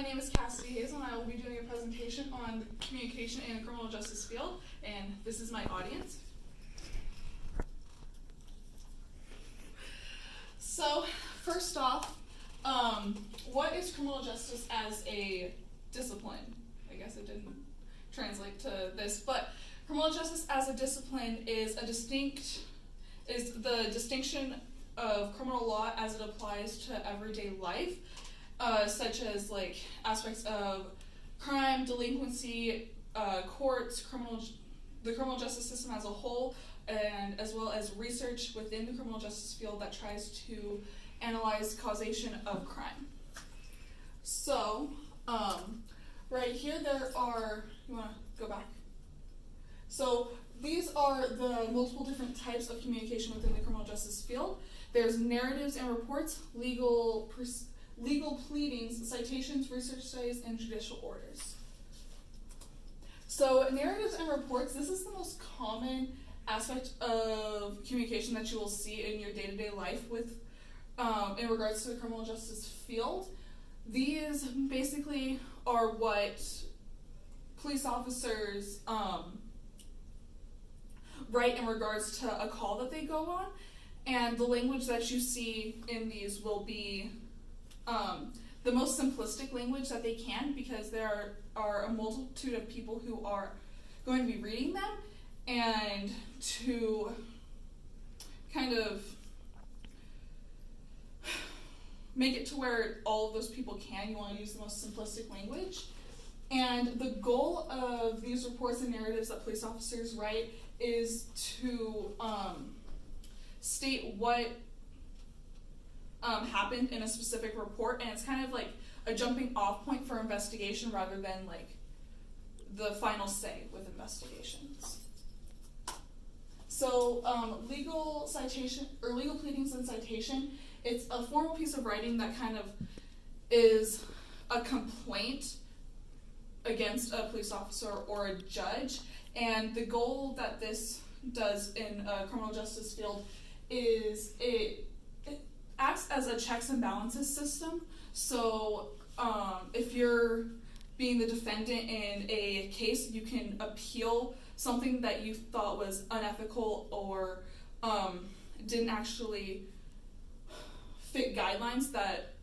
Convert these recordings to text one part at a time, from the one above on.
My name is Cassidy Hayes, and I will be doing a presentation on communication in the criminal justice field, and this is my audience. So, first off, what is criminal justice as a discipline? I guess it didn't translate to this, but criminal justice as a discipline is the distinction of criminal law as it applies to everyday life, such as like aspects of crime, delinquency, courts, the criminal justice system as a whole, and as well as research within the criminal justice field that tries to analyze causation of crime. So, right here there are, you want to go back? So these are the multiple different types of communication within the criminal justice field. There's narratives and reports, legal pleadings, citations, research studies, and judicial orders. So narratives and reports, this is the most common aspect of communication that you will see in your day-to-day life with in regards to the criminal justice field. These basically are what police officers write in regards to a call that they go on, and the language that you see in these will be the most simplistic language that they can, because there are a multitude of people who are going to be reading them, and to kind of make it to where all of those people can, you want to use the most simplistic language. And the goal of these reports and narratives that police officers write is to state what happened in a specific report, and it's kind of like a jumping off point for investigation rather than like the final say with investigations. So legal citation or legal pleadings and citation, it's a formal piece of writing that kind of is a complaint against a police officer or a judge, and the goal that this does in a criminal justice field is it acts as a checks and balances system. So if you're being the defendant in a case, you can appeal something that you thought was unethical or didn't actually fit guidelines that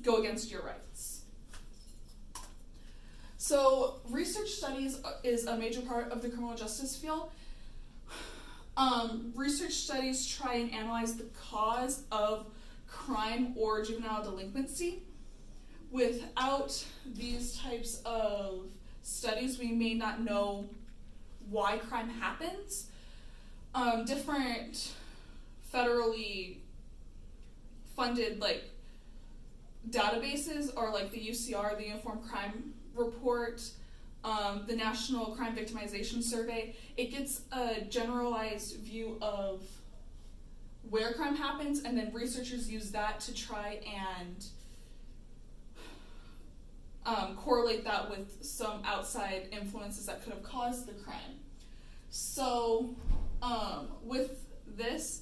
go against your rights. So research studies is a major part of the criminal justice field. Research studies try and analyze the cause of crime or juvenile delinquency. Without these types of studies, we may not know why crime happens. Different federally funded like databases are like the UCR, the Uniform Crime Report, the National Crime Victimization Survey. It gets a generalized view of where crime happens, and then researchers use that to try and correlate that with some outside influences that could have caused the crime. So with this,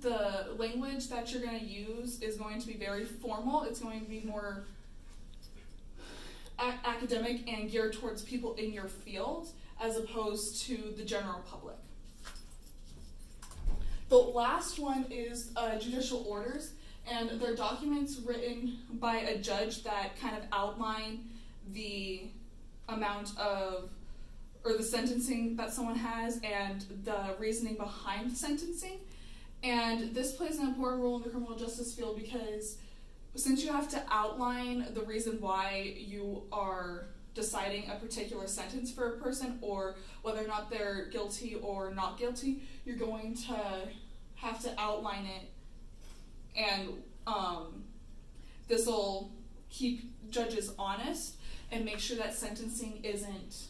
the language that you're going to use is going to be very formal. It's going to be more academic and geared towards people in your field as opposed to the general public. The last one is judicial orders, and they're documents written by a judge that kind of outline the amount of, or the sentencing that someone has and the reasoning behind the sentencing. And this plays an important role in the criminal justice field because since you have to outline the reason why you are deciding a particular sentence for a person or whether or not they're guilty or not guilty, you're going to have to outline it, and this will keep judges honest and make sure that sentencing isn't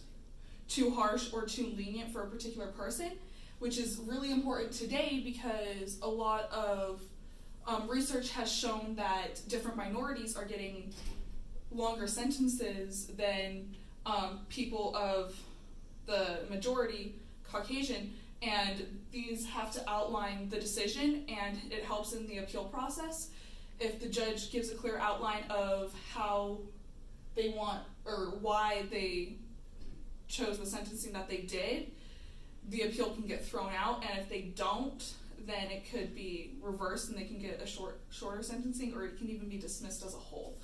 too harsh or too lenient for a particular person, which is really important today because a lot of research has shown that different minorities are getting longer sentences than people of the majority, Caucasian, and these have to outline the decision, and it helps in the appeal process. if the judge gives a clear outline of how they want or why they chose the sentencing that they did, the appeal can get thrown out, and if they don't, then it could be reversed and they can get a shorter sentencing, or it can even be dismissed as a whole.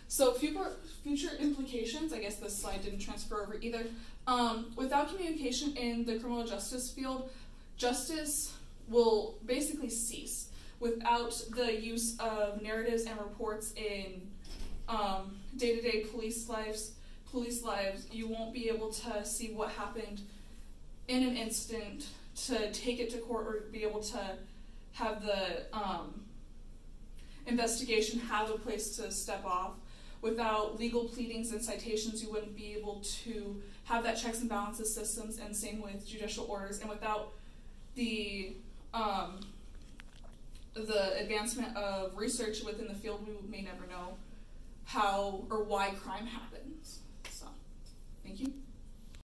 So future implications, I guess this slide didn't transfer over either. Without communication in the criminal justice field, justice will basically cease. Without the use of narratives and reports in day-to-day police lives, you won't be able to see what happened in an incident, to take it to court, or be able to have the investigation have a place to step off. Without legal pleadings and citations, you wouldn't be able to have that checks and balances systems, and same with judicial orders. And without the advancement of research within the field, we may never know how or why crime happens.